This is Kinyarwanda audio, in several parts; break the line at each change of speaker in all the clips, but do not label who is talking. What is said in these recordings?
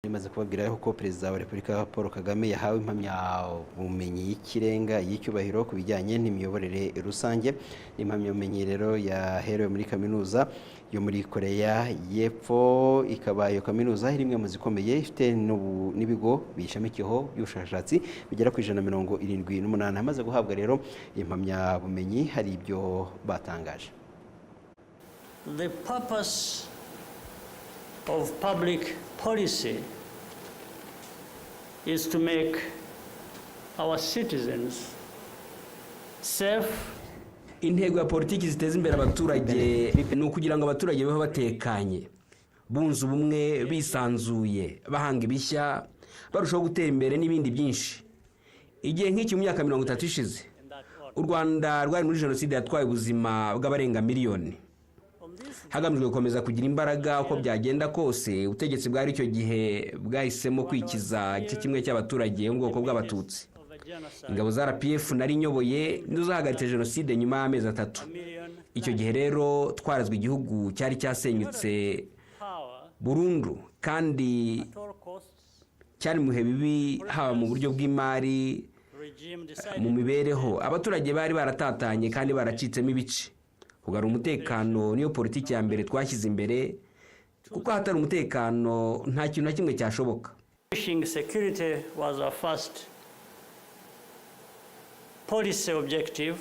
Imaze kubabwira ko Perezida wa Repubulika Paul Kagame yahawe impamyabumenyi y'ikirenga y'icyubahiro ku bijyanye n'imiyoborere rusange. Impamyabumenyi rero yaherewe muri kaminuza yo muri Korea y'Epfo, ikaba iyo kaminuza iri imwe mu zikomeye ifite n'ibigo bishamikiyeho by'ubushakashatsi bigera ku 178. Hamaze guhabwa rero impamyabumenyi hari ibyo batangaje.
The purpose of public policy is to make our citizens safe.
Intego ya politiki ziteza imbere abaturage ni ukugira ngo abaturage babe batekanye, bunze ubumwe, bisanzuye, bahanga ibishya, barushaho gutera imbere n'ibindi byinshi. Igihe nk'iki mu myaka 30 ishize, u Rwanda rwari muri jenoside yatwaye ubuzima bw'abarenga miliyoni. Hagamijwe gukomeza kugira imbaraga uko byagenda kose, ubutegetsi bwari icyo gihe bwahisemo kwikiza igice kimwe cy'abaturage mu bwoko bw'abatutsi. Ingabo za RPF nari nyoboye nizo zahagaritse jenoside nyuma y'amezi 3. Icyo gihe rero twarazwe igihugu cyari cyasenyutse burundu kandi cyari mu bihe bibi, haba mu buryo bw'imari, mu mibereho. Abaturage bari baratatanye kandi baracitsemo ibice. Kugarura umutekano niyo politiki ya mbere twashyize imbere, kuko hatari umutekano nta kintu na kimwe cyashoboka.
Security was our first policy objective.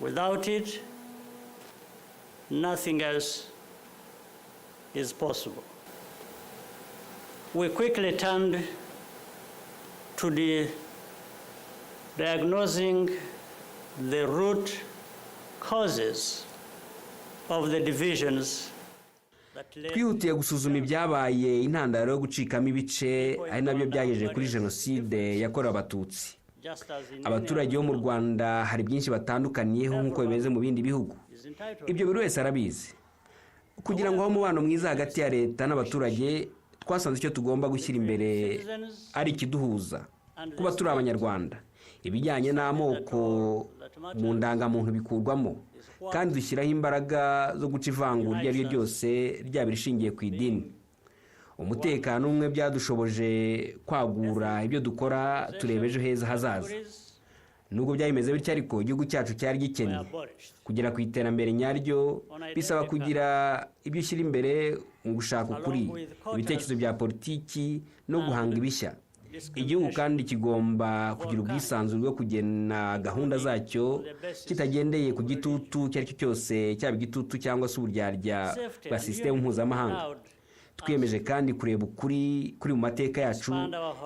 Without it, nothing else is possible. We quickly turned to diagnosing the root causes of the divisions.
Twihutiye gusuzuma ibyabaye intandaro yo gucikamo ibice, ari nabyo byagejeje kuri jenoside yakorewe abatutsi. Abaturage bo mu Rwanda hari byinshi batandukaniyeho nk'uko bimeze mu bindi bihugu. Ibyo buri wese arabizi. Kugira ngo umubano mwiza hagati ya leta n'abaturage, twasanze icyo tugomba gushyira imbere ari ikiduhuza, kuba turi abanyarwanda. Ibijyanye n'amoko mu ndangamuntu bikurwamo, kandi dushyiraho imbaraga zo guca ivangura iryo ari ryo ryose ryaba rishingiye ku idini. Umutekano umwe byadushoboje kwagura ibyo dukora tureba ejo heza hazaza. Nubwo byayimeze bityo ariko igihugu cyacu cyari gikennye. Kugera ku iterambere nyaryo bisaba kugira ibyo ushyira imbere mu gushaka ukuri, ibitekerezo bya politiki no guhanga ibishya. Igihugu kandi kigomba kugira ubwisanzure bwo kugena gahunda zacyo kitagendeye ku gitutu cyari cyo cyose, cyaba igitutu cyangwa se uburyarya bwa system mpuzamahanga. Twiyemeje kandi kureba ukuri kuri mu mateka yacu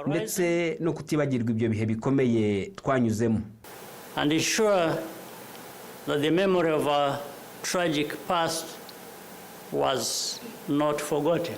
ndetse no kutibagirwa ibyo bihe bikomeye twanyuzemo.
And ensure that the memory of our tragic past was not forgotten.